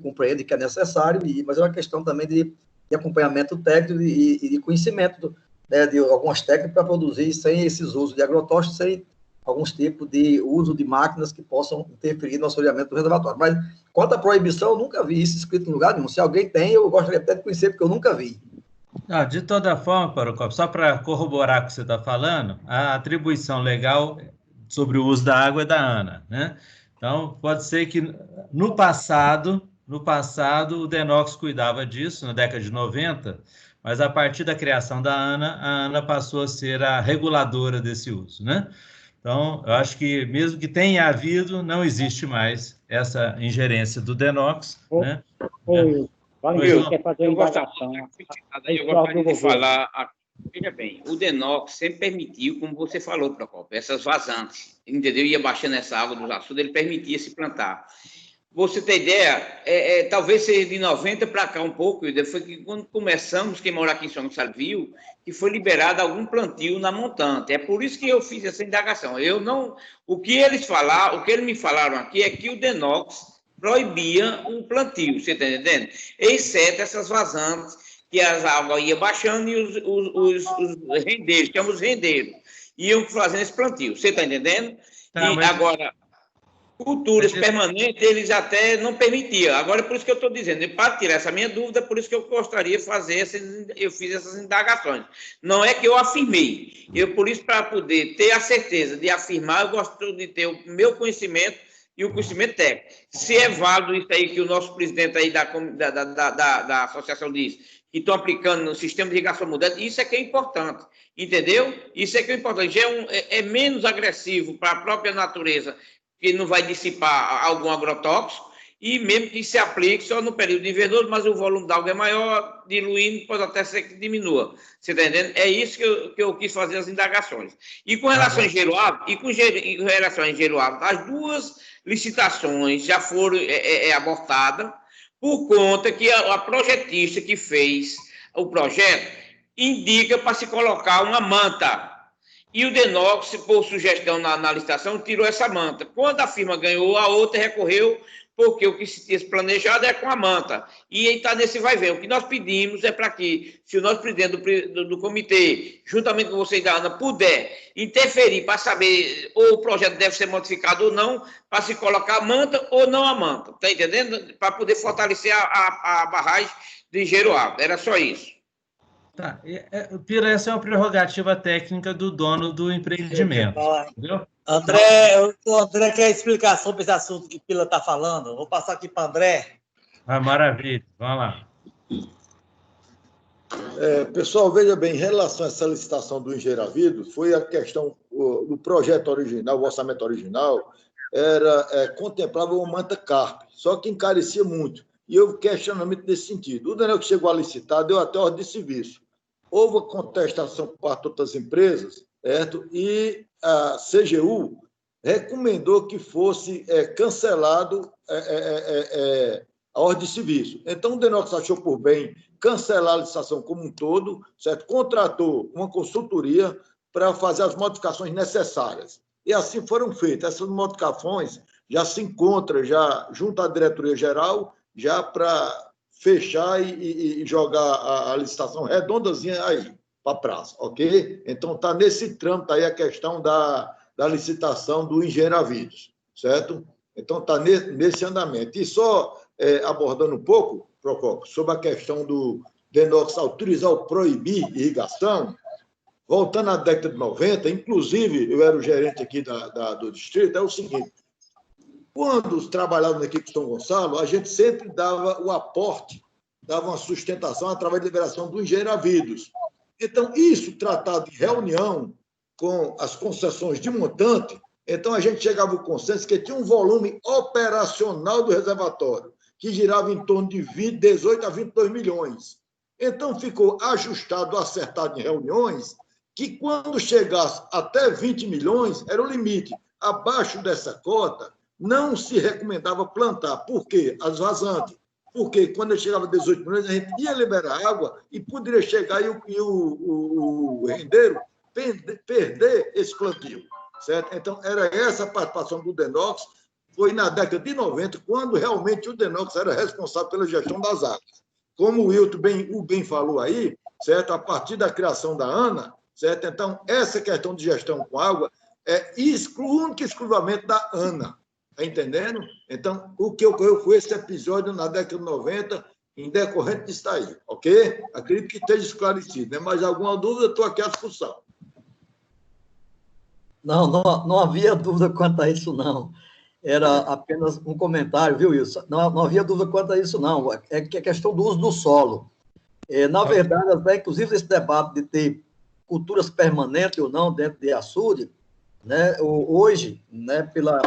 compreende que é necessário, mas é uma questão também de acompanhamento técnico e de conhecimento de algumas técnicas para produzir sem esses usos de agrotóxicos, sem alguns tipos de uso de máquinas que possam interferir no assoreamento do reservatório. Mas, quanto à proibição, eu nunca vi isso escrito em lugar nenhum. Se alguém tem, eu gostaria até de conhecer, porque eu nunca vi. De toda forma, Procopio, só para corroborar o que você está falando, a atribuição legal sobre o uso da água é da ANA, né? Então, pode ser que no passado, o DENOX cuidava disso, na década de 90, mas a partir da criação da ANA, a ANA passou a ser a reguladora desse uso, né? Então, eu acho que mesmo que tenha havido, não existe mais essa ingerência do DENOX, né? Valentim, quer fazer uma indagação. Eu gostaria de falar, veja bem, o DENOX sempre permitiu, como você falou, Procopio, essas vazantes, entendeu? Ia baixando essa água dos açudes, ele permitia se plantar. Você tem ideia, talvez seja de 90 para cá um pouco, foi que quando começamos, quem mora aqui em São Gonçalo viu, que foi liberado algum plantio na montante. É por isso que eu fiz essa indagação. O que eles me falaram aqui é que o DENOX proibia o plantio, você está entendendo? Exceto essas vazantes, que as águas iam baixando e os rendeiros, chamamos rendeiros, iam fazendo esse plantio, você está entendendo? Agora, culturas permanentes, eles até não permitiam. Agora, por isso que eu estou dizendo, para tirar essa minha dúvida, por isso que eu gostaria de fazer eu fiz essas indagações. Não é que eu afirmei, por isso, para poder ter a certeza de afirmar, eu gosto de ter o meu conhecimento e o conhecimento técnico. Se é válido isso aí que o nosso presidente aí da associação diz, que estão aplicando no sistema de irrigação moderna, isso é que é importante, entendeu? Isso é que é importante. Já é menos agressivo para a própria natureza, que não vai dissipar algum agrotóxico, e mesmo que se aplique só no período invernoso, mas o volume da água é maior, diluindo, pode até ser que diminua. Você está entendendo? É isso que eu quis fazer as indagações. E com relação a engenheiro ávido, as duas licitações já foram abortadas, por conta que a projetista que fez o projeto indica para se colocar uma manta. E o DENOX, por sugestão na licitação, tirou essa manta. Quando a firma ganhou, a outra recorreu, porque o que se tinha planejado é com a manta. E está nesse vai ver. O que nós pedimos é para que, se o nosso presidente do comitê, juntamente com vocês da ANA, puder interferir para saber ou o projeto deve ser modificado ou não, para se colocar a manta ou não a manta. Está entendendo? Para poder fortalecer a barragem de engenheiro ávido. Era só isso. Tá. Pira, essa é uma prerrogativa técnica do dono do empreendimento. Entendeu? O André quer explicar sobre esse assunto que Pila está falando. Vou passar aqui para o André. Maravilha. Vamos lá. Pessoal, veja bem, em relação a essa licitação do engenheiro ávido, foi a questão do projeto original, o orçamento original, contemplava uma manta carpe, só que encarecia muito. E houve questionamento nesse sentido. O Daniel, que chegou a licitar, deu até ordem de serviço. Houve a contestação por parte de outras empresas, certo? E a CGU recomendou que fosse cancelado a ordem de serviço. Então, o DENOX achou por bem cancelar a licitação como um todo, certo? Contratou uma consultoria para fazer as modificações necessárias. E assim foram feitas. Essas modificações já se encontram junto à diretoria geral, já para fechar e jogar a licitação redondazinha aí para a praça, ok? Então, está nesse trâmite aí a questão da licitação do engenheiro ávidos, certo? Então, está nesse andamento. E só abordando um pouco, Procopio, sobre a questão do DENOX autorizar ou proibir irrigação, voltando à década de 90, inclusive, eu era o gerente aqui do distrito, é o seguinte: quando trabalhava na equipe de São Gonçalo, a gente sempre dava o aporte, dava uma sustentação através da liberação do engenheiro ávidos. Então, isso tratado em reunião com as concessões de montante, então a gente chegava ao consenso que tinha um volume operacional do reservatório, que girava em torno de 18 a 22 milhões. Então, ficou ajustado, acertado em reuniões, que quando chegasse até 20 milhões, era o limite. Abaixo dessa cota, não se recomendava plantar. Por quê? As vazantes. Porque quando chegava a 18 milhões, a gente ia liberar água e poderia chegar e o rendeiro perder esse plantio. Certo? Então, era essa a participação do DENOX, foi na década de 90, quando realmente o DENOX era responsável pela gestão das águas. Como o Wilton bem falou aí, certo? A partir da criação da ANA, certo? Então, essa questão de gestão com água é única e exclusivamente da ANA. Está entendendo? Então, o que ocorreu foi esse episódio na década de 90, em decorrente disso aí, ok? Acredito que esteja esclarecido, né? Mas alguma dúvida, estou aqui à discussão. Não havia dúvida quanto a isso, não. Era apenas um comentário, viu, Wilson? Não havia dúvida quanto a isso, não. É que a questão do uso do solo. Na verdade, até, inclusive, esse debate de ter culturas permanentes ou não dentro de açude, né, hoje, né, pela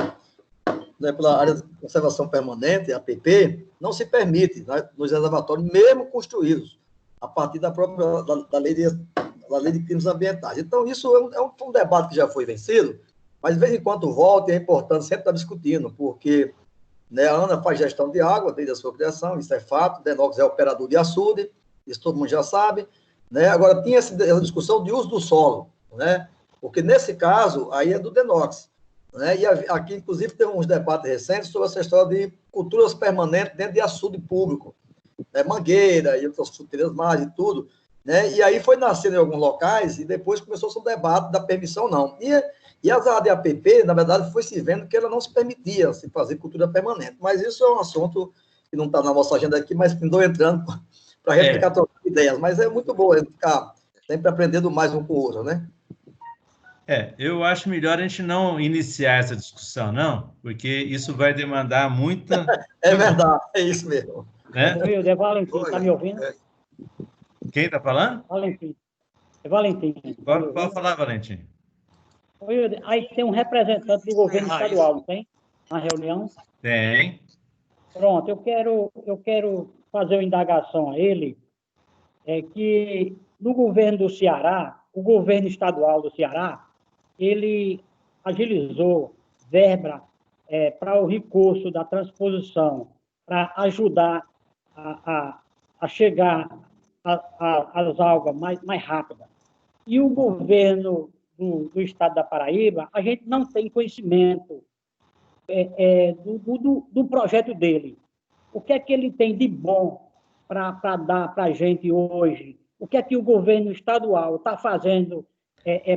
área de conservação permanente, APP, não se permite, né, nos reservatórios, mesmo construídos, a partir da própria da lei de crimes ambientais. Então, isso é um debate que já foi vencido, mas, de vez em quando, volta e é importante sempre estar discutindo, porque, né, a ANA faz gestão de água desde a sua criação, isso é fato, o DENOX é operador de açude, isso todo mundo já sabe, né? Agora, tinha essa discussão de uso do solo, né? Porque, nesse caso, aí é do DENOX, né? E aqui, inclusive, tem uns debates recentes sobre essa história de culturas permanentes dentro de açude público, né? Mangueira e outras chuteiras mais e tudo, né? E aí foi nascendo em alguns locais e depois começou-se o debate da permissão, não. E as ADAPP, na verdade, foi se vendo que ela não se permitia se fazer cultura permanente. Mas isso é um assunto que não está na nossa agenda aqui, mas que estou entrando para a gente ficar trocando ideias. Mas é muito bom a gente ficar sempre aprendendo mais um com o outro, né? Eu acho melhor a gente não iniciar essa discussão, não, porque isso vai demandar muita... É verdade, é isso mesmo. Né? É Valentim, está me ouvindo? Quem está falando? Valentim. É Valentim. Pode falar, Valentim. Aí tem um representante do governo estadual, não tem? Na reunião? Tem. Pronto, eu quero fazer uma indagação a ele, que no governo do Ceará, o governo estadual do Ceará, ele agilizou verba para o recurso da transposição, para ajudar a chegar às algas mais rápidas. E o governo do estado da Paraíba, a gente não tem conhecimento do projeto dele. O que é que ele tem de bom para dar para a gente hoje? O que é que o governo estadual está fazendo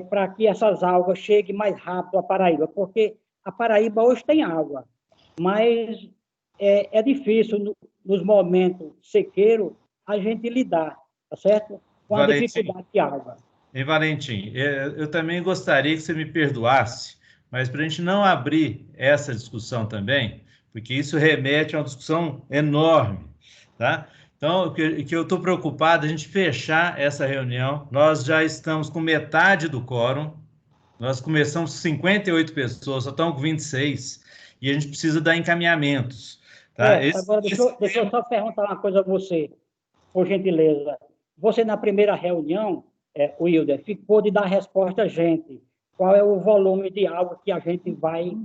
para que essas algas cheguem mais rápido à Paraíba? Porque a Paraíba hoje tem água, mas é difícil, nos momentos sequeiros, a gente lidar, tá certo? Com a dificuldade de água. E Valentim, eu também gostaria que você me perdoasse, mas para a gente não abrir essa discussão também, porque isso remete a uma discussão enorme, tá? Então, o que eu estou preocupado é a gente fechar essa reunião. Nós já estamos com metade do quórum, nós começamos com 58 pessoas, só estamos com 26, e a gente precisa dar encaminhamentos. Tá? Agora, deixa eu só perguntar uma coisa a você, por gentileza. Você, na primeira reunião, Wilder, ficou de dar resposta a gente. Qual é o volume de água que a gente vai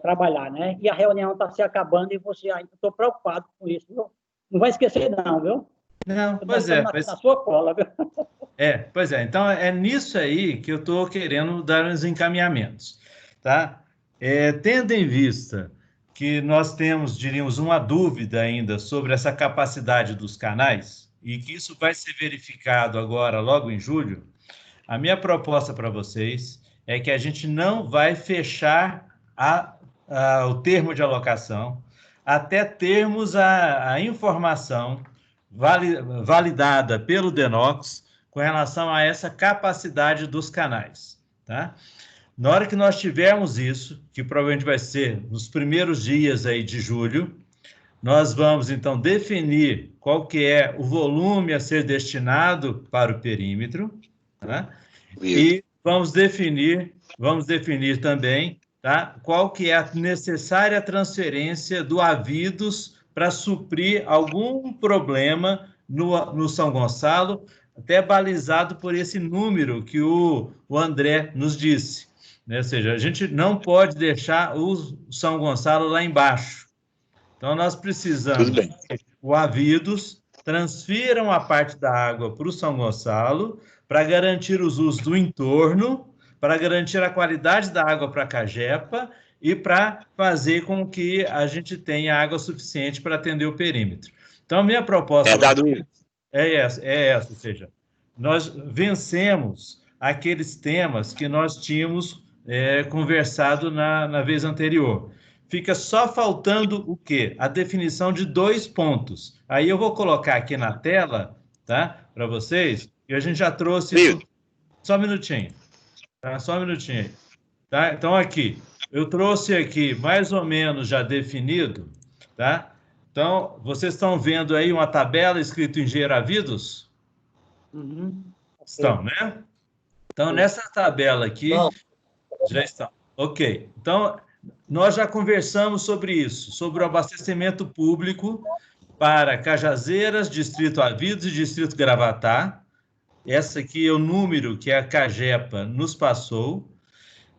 trabalhar, né? E a reunião está se acabando e você ainda... Estou preocupado com isso, viu? Não vai esquecer, não, viu? Não, pois é. Na sua cola, viu? Pois é. Então, é nisso aí que eu estou querendo dar uns encaminhamentos, tá? Tendo em vista que nós temos, diríamos, uma dúvida ainda sobre essa capacidade dos canais, e que isso vai ser verificado agora, logo em julho, a minha proposta para vocês é que a gente não vai fechar o termo de alocação até termos a informação validada pelo DENOX com relação a essa capacidade dos canais, tá? Na hora que nós tivermos isso, que provavelmente vai ser nos primeiros dias aí de julho, nós vamos, então, definir qual que é o volume a ser destinado para o perímetro, tá? E vamos definir também, tá, qual que é a necessária transferência do Havidos para suprir algum problema no São Gonçalo, até balizado por esse número que o André nos disse, né? Ou seja, a gente não pode deixar o São Gonçalo lá embaixo. Então, nós precisamos que o Havidos transfiram a parte da água para o São Gonçalo para garantir os usos do entorno, para garantir a qualidade da água para a Cagepa e para fazer com que a gente tenha água suficiente para atender o perímetro. Então, a minha proposta é essa, ou seja, nós vencemos aqueles temas que nós tínhamos conversado na vez anterior. Fica só faltando o quê? A definição de 2 pontos. Aí eu vou colocar aqui na tela, tá? Para vocês, e a gente já trouxe isso. Só um minutinho. Tá? Só um minutinho aí. Tá? Então, aqui, eu trouxe aqui mais ou menos já definido, tá? Então, vocês estão vendo aí uma tabela escrita Engenheiro Avidos? Estão, né? Então, nessa tabela aqui, já estão. Ok. Então, nós já conversamos sobre isso, sobre o abastecimento público para Cajazeiras, Distrito Avidos e Distrito Gravatá. Essa aqui é o número que a Cagepa nos passou.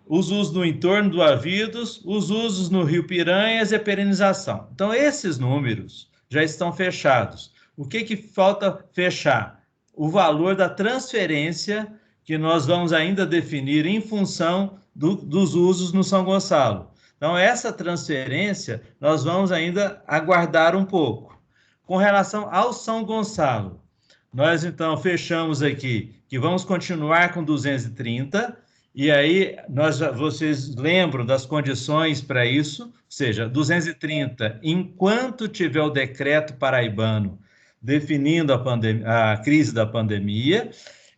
Os usos no entorno do Avidos, os usos no Rio Piranhas e a perenização. Então, esses números já estão fechados. O que falta fechar? O valor da transferência que nós vamos ainda definir em função dos usos no São Gonçalo. Então, essa transferência, nós vamos ainda aguardar um pouco. Com relação ao São Gonçalo, nós, então, fechamos aqui que vamos continuar com 230, e aí vocês lembram das condições para isso, ou seja, 230, enquanto tiver o decreto paraibano definindo a crise da pandemia,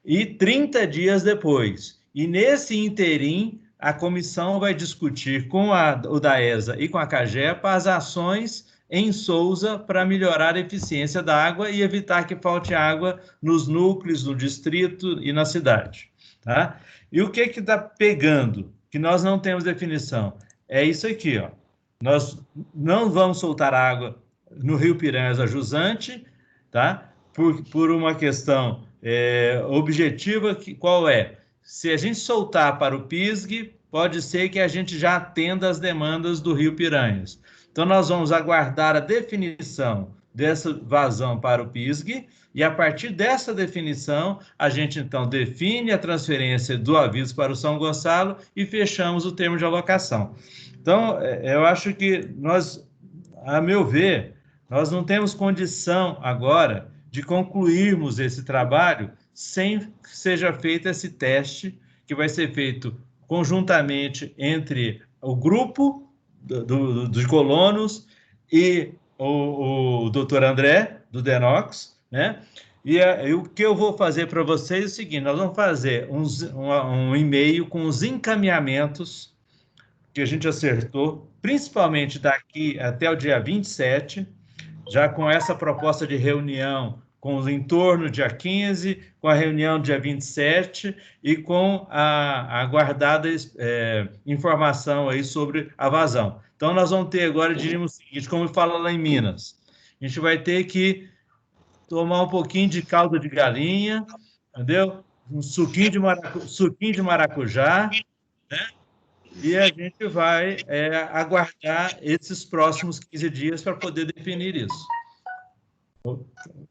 e 30 dias depois. E nesse interim, a comissão vai discutir com o DAESA e com a Cagepa as ações em Sousa para melhorar a eficiência da água e evitar que falte água nos núcleos, no distrito e na cidade. Tá? E o que está pegando, que nós não temos definição? É isso aqui, ó. Nós não vamos soltar água no Rio Piranhas a jusante, tá? Por uma questão objetiva, qual é? Se a gente soltar para o PISG, pode ser que a gente já atenda as demandas do Rio Piranhas. Então, nós vamos aguardar a definição dessa vazão para o PISG, e a partir dessa definição, a gente, então, define a transferência do aviso para o São Gonçalo e fechamos o termo de alocação. Então, eu acho que nós, a meu ver, nós não temos condição agora de concluirmos esse trabalho sem que seja feito esse teste, que vai ser feito conjuntamente entre o grupo dos colonos e o doutor André, do DENOX, né? E o que eu vou fazer para vocês é o seguinte: nós vamos fazer um e-mail com os encaminhamentos que a gente acertou, principalmente daqui até o dia 27, já com essa proposta de reunião com o entorno dia 15, com a reunião dia 27 e com a aguardada informação aí sobre a vazão. Então, nós vamos ter agora, diríamos o seguinte, como fala lá em Minas, a gente vai ter que tomar um pouquinho de caldo de galinha, entendeu? Um suquinho de maracujá, né? E a gente vai aguardar esses próximos 15 dias para poder definir isso.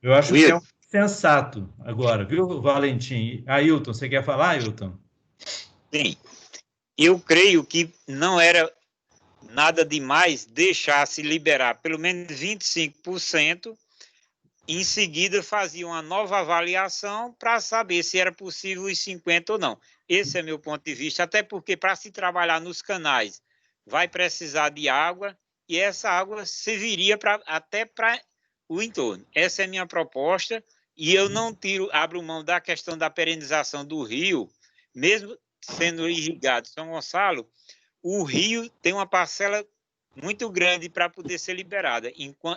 Eu acho que é um sensato agora, viu, Valentim? Ailton, você quer falar, Ailton? Sim. Eu creio que não era nada demais deixar se liberar pelo menos 25%, em seguida fazia uma nova avaliação para saber se era possível os 50% ou não. Esse é meu ponto de vista, até porque para se trabalhar nos canais vai precisar de água e essa água serviria até para o entorno. Essa é a minha proposta e eu não abro mão da questão da perenização do rio, mesmo sendo irrigado São Gonçalo, o rio tem uma parcela muito grande para poder ser liberada,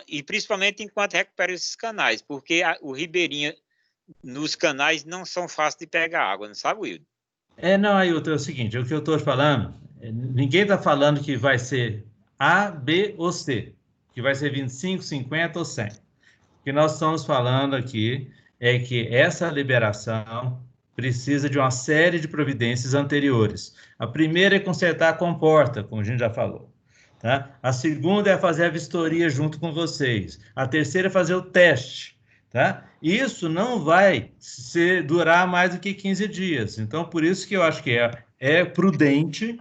e principalmente enquanto recupera esses canais, porque o ribeirinho nos canais não são fáceis de pegar água, não sabe, Wildo? Não, Ailton, é o seguinte, o que eu estou falando, ninguém está falando que vai ser A, B ou C, que vai ser 25, 50 ou 100. O que nós estamos falando aqui é que essa liberação precisa de uma série de providências anteriores. A primeira é consertar a comporta, como a gente já falou. Tá? A segunda é fazer a vistoria junto com vocês. A terceira é fazer o teste. Tá? Isso não vai durar mais do que 15 dias. Então, por isso que eu acho que é prudente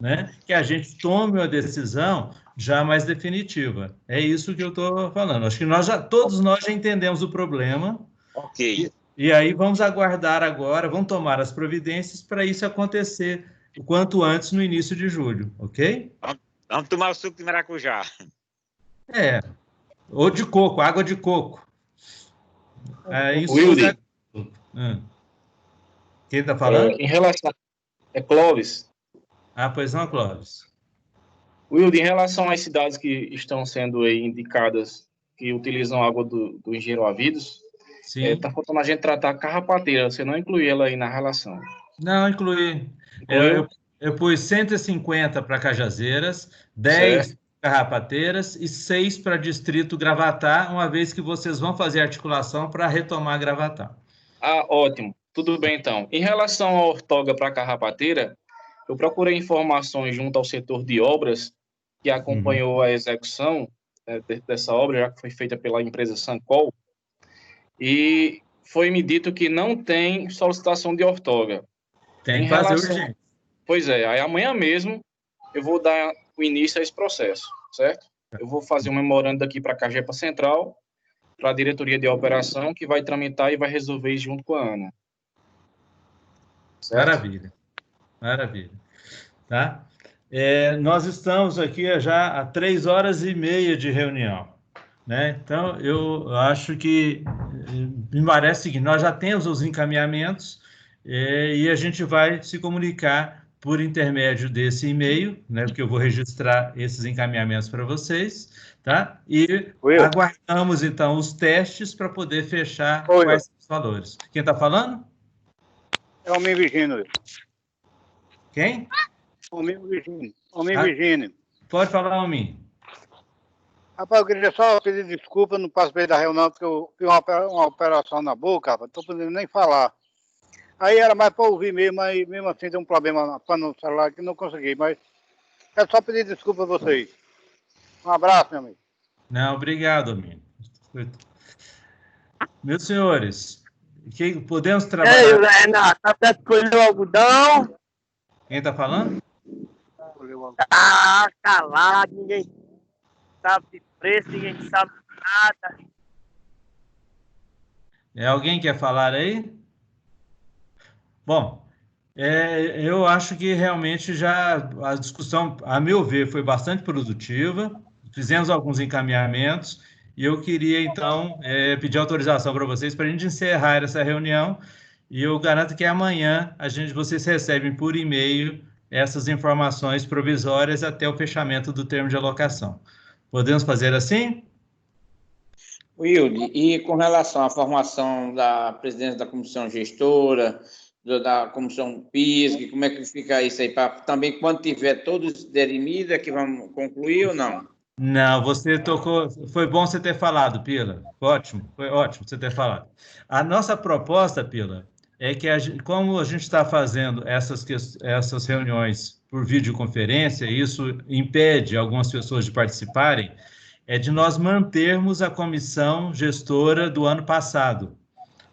né, que a gente tome uma decisão já mais definitiva. É isso que eu estou falando. Acho que todos nós já entendemos o problema. Ok. E aí vamos aguardar agora, vamos tomar as providências para isso acontecer o quanto antes no início de julho, ok? Vamos tomar o suco de maracujá. Ou de coco, água de coco. Isso Wilde. Quem está falando? Em relação... Clóvis. Pois não, Clóvis. Wilde, em relação às cidades que estão sendo aí indicadas que utilizam água do Engenheiro Avidos, está faltando a gente tratar a carrapateira. Você não incluiu ela aí na relação? Não, incluí. Eu pus 150 para Cajazeiras, 10 para Carrapateiras e 6 para Distrito Gravatá, uma vez que vocês vão fazer articulação para retomar Gravatá. Ótimo. Tudo bem, então. Em relação à ortoga para Carrapateira, eu procurei informações junto ao setor de obras que acompanhou a execução dessa obra, já que foi feita pela empresa Sancol, e foi-me dito que não tem solicitação de ortoga. Tem que fazer urgente. Pois é, aí amanhã mesmo eu vou dar o início a esse processo, certo? Eu vou fazer um memorando daqui para a Cagepa Central, para a diretoria de operação, que vai tramitar e vai resolver isso junto com a Ana. Certo? Maravilha, maravilha. Tá? Nós estamos aqui já há 3h30 de reunião, né? Então, eu acho que me parece que nós já temos os encaminhamentos e a gente vai se comunicar por intermédio desse e-mail, né? Porque eu vou registrar esses encaminhamentos para vocês, tá? E aguardamos, então, os testes para poder fechar quais são os valores. Quem está falando? É o meu Virgínio. Quem? O meu Virgínio. O meu Virgínio. Pode falar, Almir. Rapaz, eu queria só pedir desculpa, não participei da reunião, porque eu fiz uma operação na boca, rapaz, não estou podendo nem falar. Aí era mais para ouvir mesmo, mas mesmo assim tem um problema no celular que não consegui, mas é só pedir desculpa a vocês. Um abraço, meu amigo. Não, obrigado, amigo. Meus senhores, podemos trabalhar... Ei, Renato, até colheu algodão? Quem está falando? Calado, ninguém sabe de preço, ninguém sabe nada. Alguém quer falar aí? Bom, eu acho que realmente já a discussão, a meu ver, foi bastante produtiva. Fizemos alguns encaminhamentos e eu queria, então, pedir autorização para vocês para a gente encerrar essa reunião e eu garanto que amanhã vocês recebem por e-mail essas informações provisórias até o fechamento do termo de alocação. Podemos fazer assim? Wilde, e com relação à formação da presidência da comissão gestora, da comissão PISG, como é que fica isso aí? Também, quando tiver todos derimidos, é que vamos concluir ou não? Não, você tocou... Foi bom você ter falado, Pila. Ótimo, foi ótimo você ter falado. A nossa proposta, Pila, é que, como a gente está fazendo essas reuniões por videoconferência, isso impede algumas pessoas de participarem, é de nós mantermos a comissão gestora do ano passado,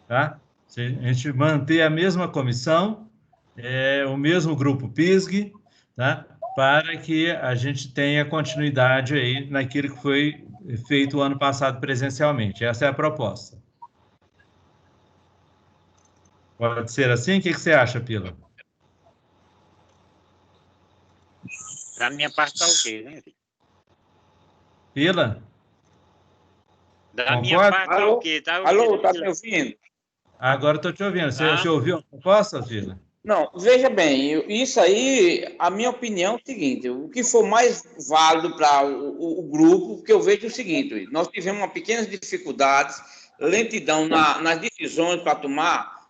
tá? A gente manter a mesma comissão, o mesmo grupo PISG, tá? Para que a gente tenha continuidade aí naquilo que foi feito o ano passado presencialmente. Essa é a proposta. Pode ser assim? O que você acha, Pila? Da minha parte está ok, né? Pila? Da minha parte está ok. Alô, está me ouvindo? Agora estou te ouvindo. Você ouviu a proposta, Pila? Não, veja bem, isso aí, a minha opinião é o seguinte, o que for mais válido para o grupo, porque eu vejo o seguinte, nós tivemos uma pequenas dificuldades, lentidão nas decisões para tomar,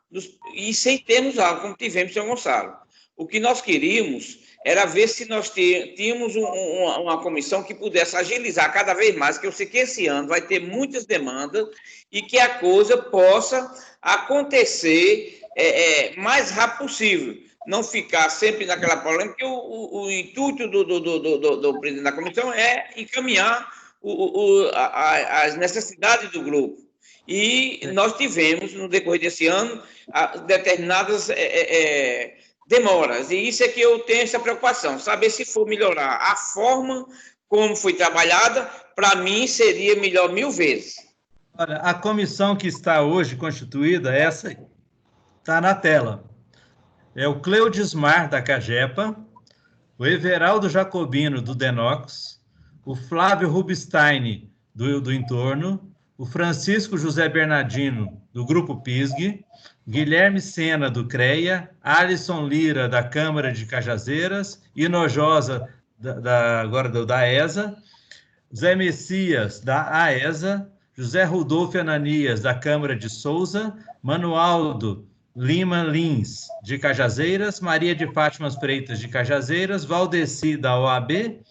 e sem termos algo, como tivemos em São Gonçalo. O que nós queríamos era ver se nós tínhamos uma comissão que pudesse agilizar cada vez mais, que eu sei que esse ano vai ter muitas demandas e que a coisa possa acontecer mais rápido possível. Não ficar sempre naquela polêmica, porque o intuito do presidente da comissão é encaminhar as necessidades do grupo. E nós tivemos, no decorrer desse ano, determinadas demoras. E isso é que eu tenho essa preocupação, saber se for melhorar a forma como foi trabalhada, para mim seria melhor 1000 vezes. Olha, a comissão que está hoje constituída, essa está na tela. É o Cleudismar, da CAGEPA, o Everaldo Jacobino, do DENOX, o Flávio Rubinstein, do Entorno, o Francisco José Bernardino, do Grupo PISG, Guilherme Sena, do CREA, Alisson Lira, da Câmara de Cajazeiras, Inojosa, agora da ESA, Zé Messias, da AESA, José Rudolfo Ananias, da Câmara de Souza, Manualdo Lima Lins, de Cajazeiras, Maria de Fátima Freitas, de Cajazeiras, Valdeci, da OAB,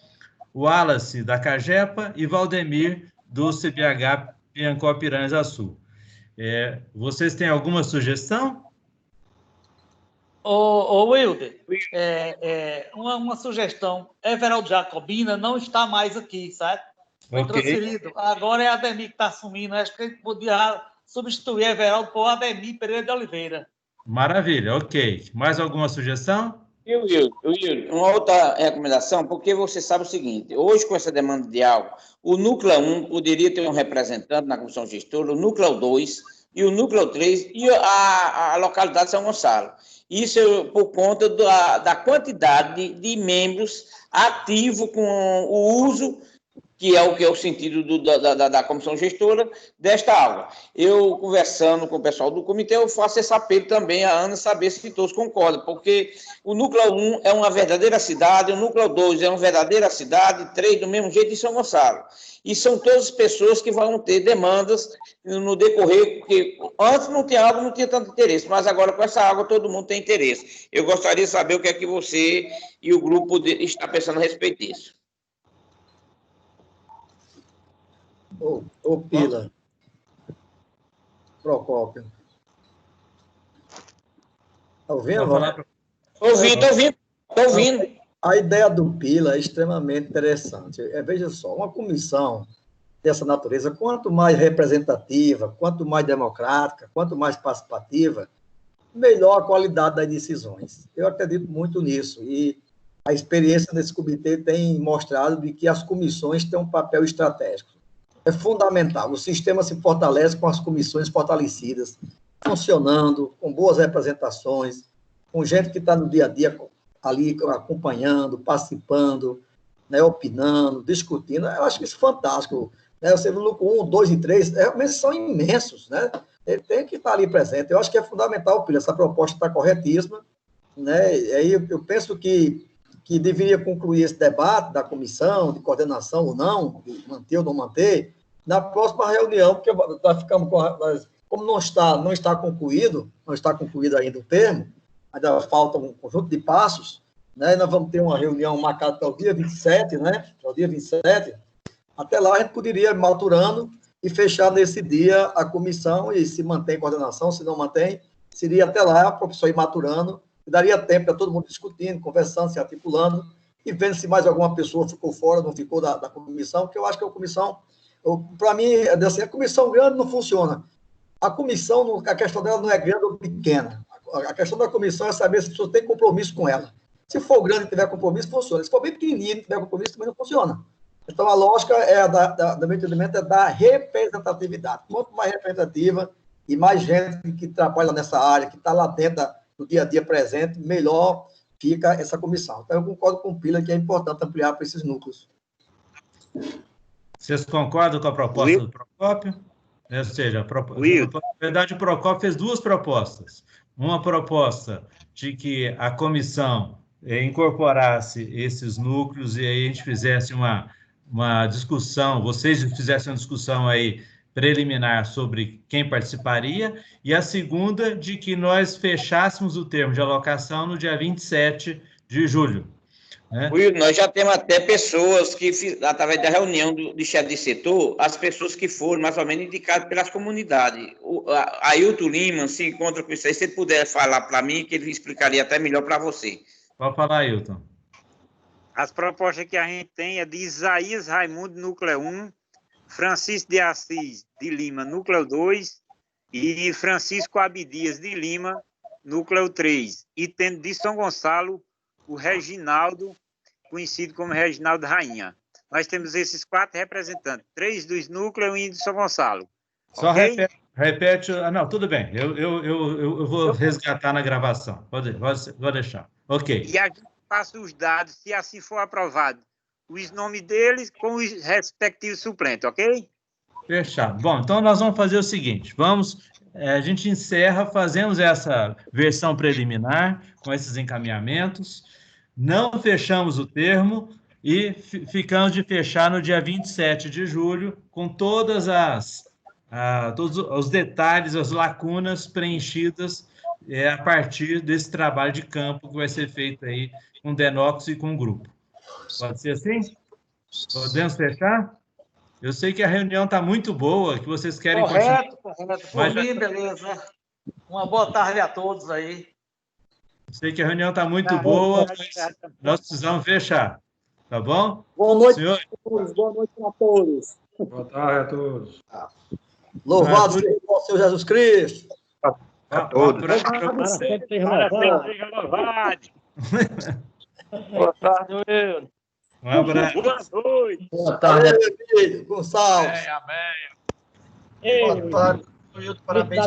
Wallace, da CAGEPA e Valdemir, do CBH Piancó Piranha-Sul. Vocês têm alguma sugestão? Wilder, uma sugestão. Everaldo Jacobina não está mais aqui, certo? Foi transferido. Agora é Ademir que está assumindo. Acho que a gente podia substituir Everaldo por Ademir Pereira de Oliveira. Maravilha, ok. Mais alguma sugestão? Wilder, uma outra recomendação, porque você sabe o seguinte, hoje com essa demanda de água, o Núcleo 1 poderia ter um representante na comissão gestora, o Núcleo 2 e o Núcleo 3 e a localidade de São Gonçalo. Isso por conta da quantidade de membros ativos com o uso, que é o sentido da comissão gestora, desta água. Eu, conversando com o pessoal do comitê, eu faço esse apelo também a Ana, saber se todos concordam, porque o Núcleo 1 é uma verdadeira cidade, o Núcleo 2 é uma verdadeira cidade, 3 do mesmo jeito em São Gonçalo. E são todas pessoas que vão ter demandas no decorrer, porque antes não tinha água, não tinha tanto interesse, mas agora com essa água todo mundo tem interesse. Eu gostaria de saber o que é que você e o grupo está pensando a respeito disso. Ô Pila, Procópio. Está ouvindo? Estou ouvindo. A ideia do Pila é extremamente interessante. Veja só, uma comissão dessa natureza, quanto mais representativa, quanto mais democrática, quanto mais participativa, melhor a qualidade das decisões. Eu acredito muito nisso. E a experiência desse comitê tem mostrado de que as comissões têm um papel estratégico. É fundamental. O sistema se fortalece com as comissões fortalecidas, funcionando, com boas representações, com gente que está no dia a dia ali acompanhando, participando, né, opinando, discutindo. Eu acho isso fantástico. Né? Você viu o Lucro 1, 2 e 3, realmente são imensos, né? Ele tem que estar ali presente. Eu acho que é fundamental, Pila, essa proposta está corretíssima, né? E aí eu penso que deveria concluir esse debate da comissão, de coordenação ou não, de manter ou não manter, na próxima reunião, porque nós ficamos como não está concluído ainda o termo, ainda falta um conjunto de passos, né? Nós vamos ter uma reunião marcada para o dia 27, né? Para o dia 27. Até lá a gente poderia ir maturando e fechar nesse dia a comissão e se mantém coordenação, se não mantém, seria até lá a professor ir maturando, e daria tempo para todo mundo discutindo, conversando, se articulando, e vendo se mais alguma pessoa ficou fora, não ficou da comissão, porque eu acho que a comissão, para mim, assim, a comissão grande não funciona. A comissão, a questão dela não é grande ou pequena. A questão da comissão é saber se a pessoa tem compromisso com ela. Se for grande e tiver compromisso, funciona. Se for bem pequenininho e tiver compromisso, também não funciona. Então, a lógica do meu entendimento é da representatividade. Quanto mais representativa e mais gente que trabalha nessa área, que está lá dentro do dia a dia presente, melhor fica essa comissão. Então, eu concordo com o Pila que é importante ampliar para esses núcleos. Vocês concordam com a proposta do Procópio? Ou seja, na verdade, o Procópio fez duas propostas. Uma proposta de que a comissão incorporasse esses núcleos e aí a gente fizesse uma discussão, vocês fizessem uma discussão aí preliminar sobre quem participaria, e a segunda de que nós fechássemos o termo de alocação no dia 27 de julho. Né? Will, nós já temos até pessoas que, através da reunião de chefe de setor, as pessoas que foram mais ou menos indicadas pelas comunidades. A Ailton Lima se encontra com isso aí, se ele puder falar para mim, que ele explicaria até melhor para você. Pode falar, Ailton. As propostas que a gente tem é de Isaías Raimundo, núcleo 1, Francisco de Assis de Lima, núcleo 2, e Francisco Abdias de Lima, núcleo 3, e tendo de São Gonçalo o Reginaldo, conhecido como Reginaldo Rainha. Nós temos esses 4 representantes, 3 dos núcleos e 1 de São Gonçalo. Só okay? repete. Não, tudo bem. Eu vou resgatar na gravação. Pode deixar. Ok. E a gente passa os dados, se assim for aprovado, os nomes deles com os respectivos suplentes, ok? Fechado. Bom, então nós vamos fazer o seguinte: a gente encerra, fazemos essa versão preliminar com esses encaminhamentos, não fechamos o termo e ficamos de fechar no dia 27 de julho, com todos os detalhes, as lacunas preenchidas a partir desse trabalho de campo que vai ser feito aí com o Denox e com o grupo. Pode ser assim? Podemos fechar? Eu sei que a reunião está muito boa, que vocês querem continuar. Correto. Por mim, beleza. Uma boa tarde a todos aí. Sei que a reunião está muito boa, mas nós precisamos fechar. Tá bom? Boa noite, senhor. Boa noite a todos. Boa tarde a todos. Louvado seja o Senhor Jesus Cristo. A todos. Boa tarde, Will. Um abraço. Boa noite. Boa tarde, filho. Gonçalves. Amém. Boa tarde. Parabéns.